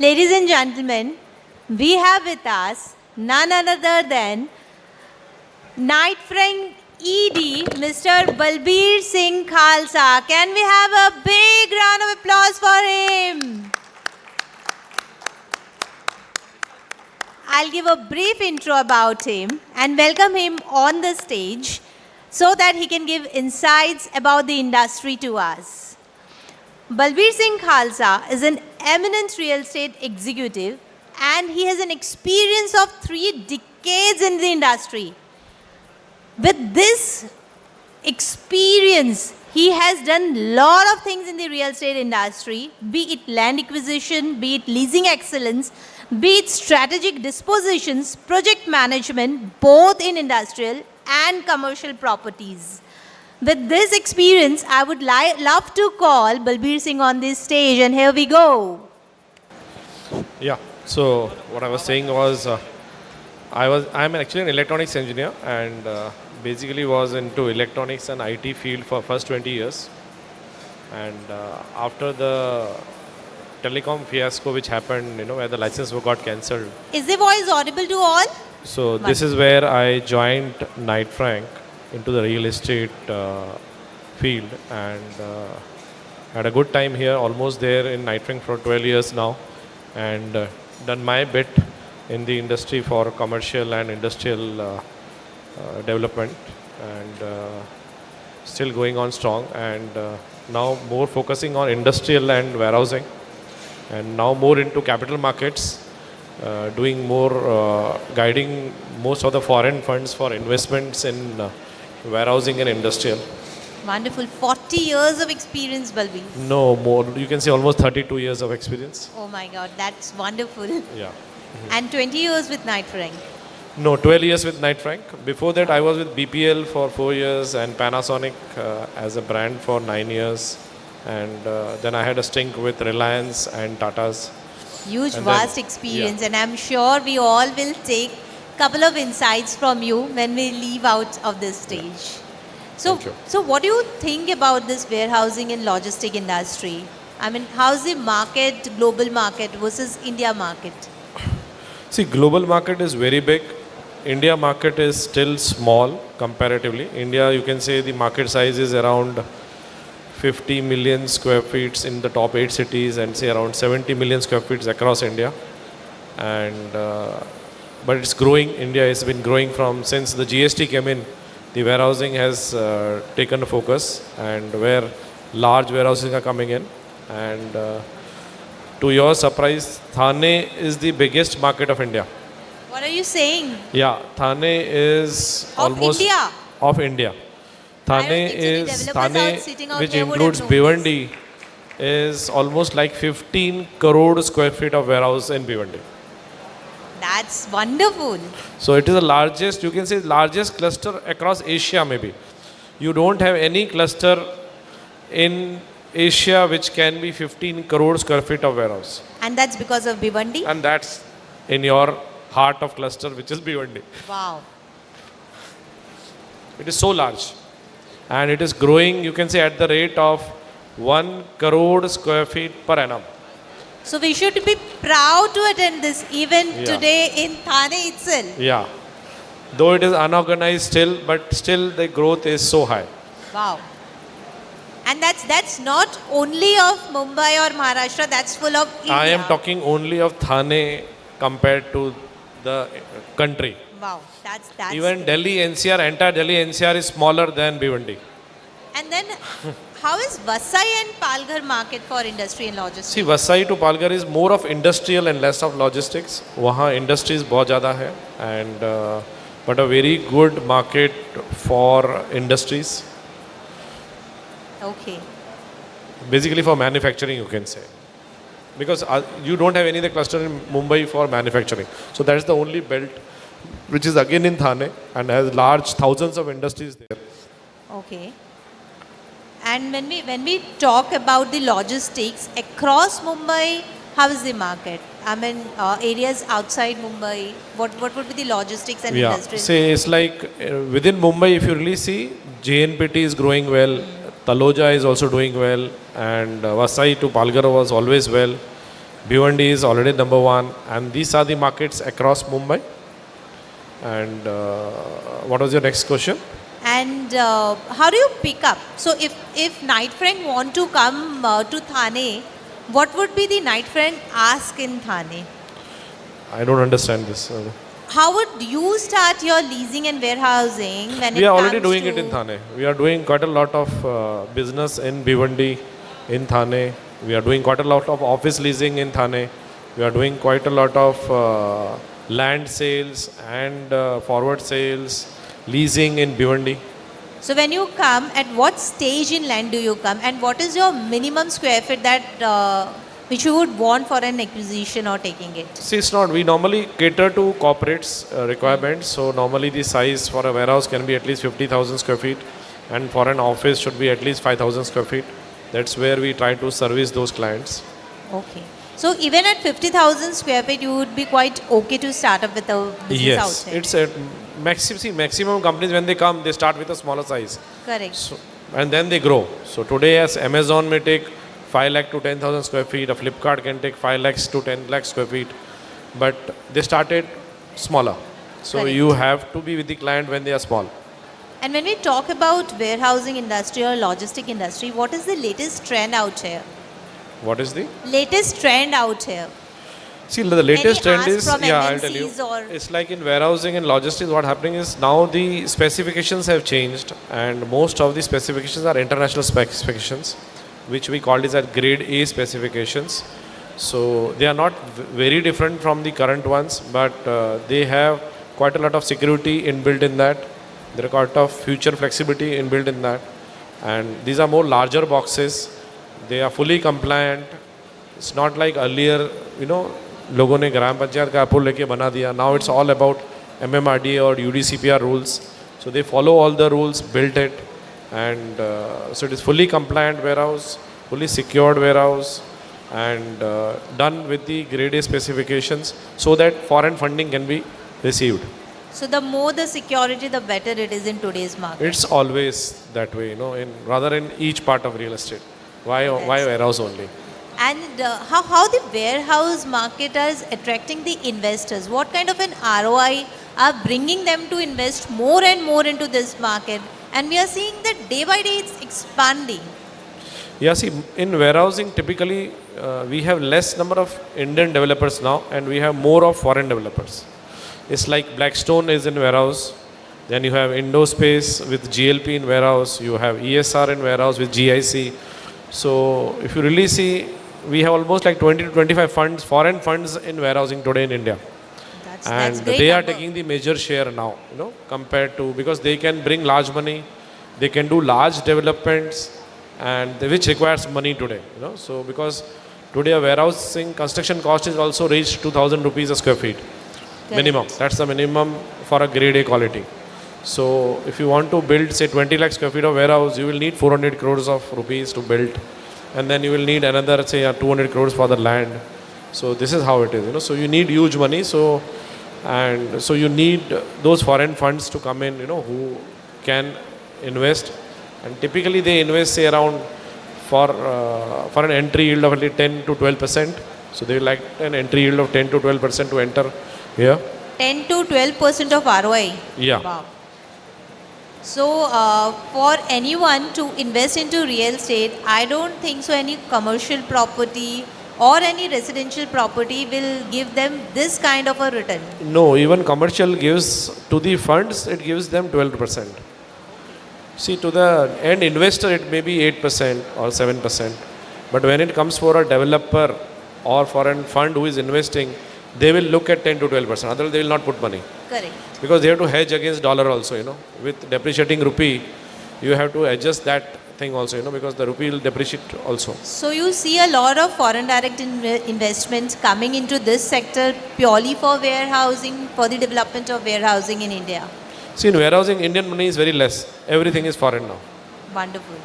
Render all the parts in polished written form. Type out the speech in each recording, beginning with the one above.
Ladies and gentlemen, we have with us none other than Night Frank ED, Mr. Balbir Singh Khalsa. Can we have a big round of applause for him? I'll give a brief intro about him and welcome him on the stage so that he can give insights about the industry to us. Balbir Singh Khalsa is an eminent real estate executive and he has an experience of 3 decades in the industry. With this experience, he has done a lot of things in the real estate industry, be it land acquisition, be it leasing excellence, be it strategic dispositions, project management, both in industrial and commercial properties. With this experience, I would love to call Balbir Singh on this stage, and here we go. Yeah, so what I was saying was, I'm actually an electronics engineer and basically was into electronics and IT field for first 20 years. And after the telecom fiasco which happened, where the license got cancelled. Is the voice audible to all? So this is where I joined Knight Frank into the real estate field and had a good time here, almost there in Knight Frank for 12 years now, and done my bit in the industry for commercial and industrial development, and still going on strong, and now more focusing on industrial and warehousing, and now more into capital markets, doing more guiding most of the foreign funds for investments in warehousing and industrial. Wonderful. 40 years of experience, Balbir. No, more. You can say almost 32 years of experience. Oh my God, that's wonderful. Yeah. And 20 years with Knight Frank. No, 12 years with Knight Frank. Before that, I was with BPL for 4 years and Panasonic as a brand for 9 years. And then I had a stint with Reliance and Tata's. Huge, And vast then- experience, yeah. and I'm sure we all will take couple of insights from you when we leave out of this stage. So, Thank you. so what do you think about this warehousing and logistic industry? I mean, how's the market, global market versus India market? See, global market is very big. India market is still small comparatively. India, you can say the market size is around 50 million square feet in the top 8 cities and say around 70 million square feet across India. And but it's growing. India has been growing since the GST came in. The warehousing has taken a focus, and where large warehouses are coming in. And to your surprise, Thane is the biggest market of India. What are you saying? Yeah, Thane is Of almost India? of India. I Thane don't think so. The is developers Thane, out sitting out which here would have includes known this. Bhiwandi, is almost like 15 crore square feet of warehouse in Bhiwandi. That's wonderful. So it is the largest, you can say largest cluster across Asia maybe. You don't have any cluster in Asia which can be 15 crore square feet of warehouse. And that's because of Bhiwandi? And that's in your heart of cluster, which is Bhiwandi. Wow. It is so large. And it is growing, you can say, at the rate of 1 crore square feet per annum. So we should be proud to attend this event Yeah. today in Thane itself. Yeah. Though it is unorganized still, but still the growth is so high. Wow. And that's not only of Mumbai or Maharashtra, that's full of India. I am talking only of Thane compared to the country. Wow, that's Even Delhi NCR, entire Delhi NCR is smaller than Bhiwandi. And then how is Vasai and Palghar market for industry and logistics? See, Vasai to Palghar is more of industrial and less of logistics. वहाँ industries बहुत ज़्यादा है, and but a very good market for industries. Okay. Basically for manufacturing, you can say. Because you don't have any other cluster in Mumbai for manufacturing. So that is the only belt which is again in Thane and has large thousands of industries there. Okay. And when we talk about the logistics across Mumbai, how is the market? I mean, areas outside Mumbai, what would be the logistics and Yeah, industrial? say it's like within Mumbai, if you really see, JNPT is growing well, Taloja is also doing well, and Vasai to Palghar was always well. Bhiwandi is already number one, and these are the markets across Mumbai. And what was your next question? And how do you pick up? So if Knight Frank want to come to Thane, what would be the Knight Frank ask in Thane? I don't understand this. How would you start your leasing and warehousing when We it are comes already doing to it in Thane. We are doing quite a lot of business in Bhiwandi, in Thane. We are doing quite a lot of office leasing in Thane. We are doing quite a lot of land sales and forward sales, leasing in Bhiwandi. So when you come, at what stage in land do you come, and what is your minimum square feet that which you would want for an acquisition or taking it? See, it's not. We normally cater to corporates' requirements. So normally the size for a warehouse can be at least 50,000 square feet, and for an office should be at least 5,000 square feet. That's where we try to service those clients. Okay. So even at 50,000 square feet, you would be quite okay to start up with a business Yes, outside. it's a maximum companies when they come, they start with a smaller size. Correct. So, and then they grow. So today, as Amazon may take 5 lakh to 10,000 square feet, a Flipkart can take 5 lakhs to 10 lakh square feet, but they started smaller. So Correct. you have to be with the client when they are small. And when we talk about warehousing industry or logistic industry, what is the latest trend out here? What is the? Latest trend out here. See, the latest Any trend ask is, from I'll tell you. MNCs or- It's like in warehousing and logistics, what happening is now the specifications have changed, and most of the specifications are international specifications, which we call it as grade A specifications. So they are not very different from the current ones, but they have quite a lot of security inbuilt in that. There are quite of future flexibility inbuilt in that, and these are more larger boxes. They are fully compliant. It's not like earlier, लोगों ने ग्राम पंचायत का approval लेके बना दिया. Now it's all about MMRDA or UDCPR rules. So they follow all the rules, built it, and so it is fully compliant warehouse, fully secured warehouse, and done with the grade A specifications so that foreign funding can be received. So the more the security, the better it is in today's market. It's always that way, rather in each part of real estate. Why warehouse only? And how the warehouse market is attracting the investors? What kind of an ROI are bringing them to invest more and more into this market? And we are seeing that day by day it's expanding. Yeah, see, in warehousing, typically we have less number of Indian developers now, and we have more of foreign developers. It's like Blackstone is in warehouse, then you have Indospace with GLP in warehouse, you have ESR in warehouse with GIC. So if you really see, we have almost like 20 to 25 funds, foreign funds in warehousing today in India. That's And great they are number. taking the major share now, compared to, because they can bring large money, they can do large developments, and which requires money today, So because today a warehousing construction cost is also reached 2,000 rupees a square feet. Correct. Minimum. That's the minimum for a grade A quality. So if you want to build, say, 20 lakh square feet of warehouse, you will need 400 crores of rupees to build. And then you will need another, say, 200 crores for the land. So this is how it is, So you need huge money. So you need those foreign funds to come in, who can invest. And typically they invest, say, around for an entry yield of only 10 to 12%. So they like an entry yield of 10 to 12% to enter here. 10 to 12% of ROI. Yeah. Wow. So for anyone to invest into real estate, I don't think so any commercial property or any residential property will give them this kind of a return. No, even commercial gives to the funds, it gives them 12%. See, to the end investor, it may be 8% or 7%. But when it comes for a developer or for a fund who is investing, they will look at 10 to 12%. Otherwise, they will not put money. Correct. Because they have to hedge against dollar also, With depreciating rupee, you have to adjust that thing also, because the rupee will depreciate also. So you see a lot of foreign direct investments coming into this sector purely for warehousing, for the development of warehousing in India. See, in warehousing, Indian money is very less. Everything is foreign now. Wonderful.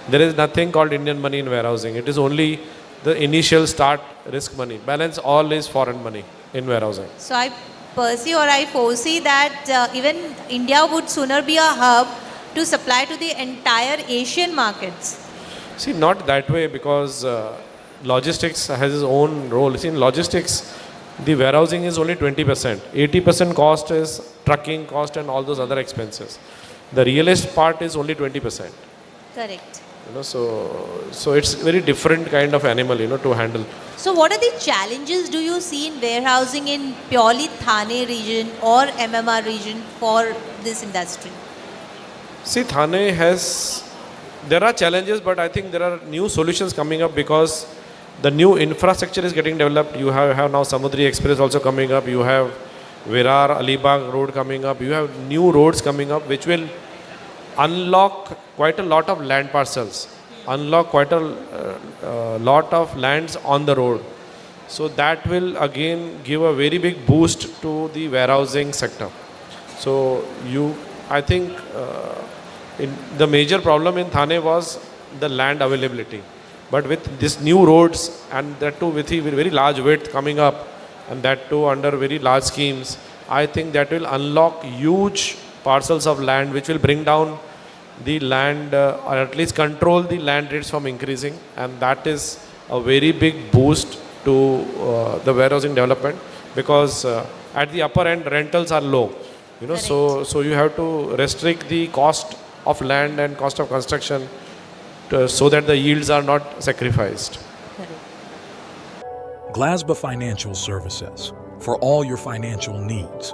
There is nothing called Indian money in warehousing. It is only the initial start risk money. Balance all is foreign money in warehousing. So I foresee that even India would sooner be a hub to supply to the entire Asian markets. See, not that way, because logistics has its own role. See, in logistics, the warehousing is only 20%. 80% cost is trucking cost and all those other expenses. The real estate part is only 20%. Correct. So it's very different kind of animal, to handle. So what are the challenges do you see in warehousing in purely Thane region or MMR region for this industry? See, Thane there are challenges, but I think there are new solutions coming up because the new infrastructure is getting developed. You have now Samudri Express also coming up. You have Virar Alibag road coming up. You have new roads coming up which will unlock quite a lot of land parcels, unlock quite a lot of lands on the road. So that will again give a very big boost to the warehousing sector. So I think the major problem in Thane was the land availability. But with this new roads and that too with a very large width coming up and that too under very large schemes, I think that will unlock huge parcels of land which will bring down the land or at least control the land rates from increasing, and that is a very big boost to the warehousing development because at the upper end rentals are low, so you have to restrict the cost of land and cost of construction so that the yields are not sacrificed. Glasba Financial Services for all your financial needs.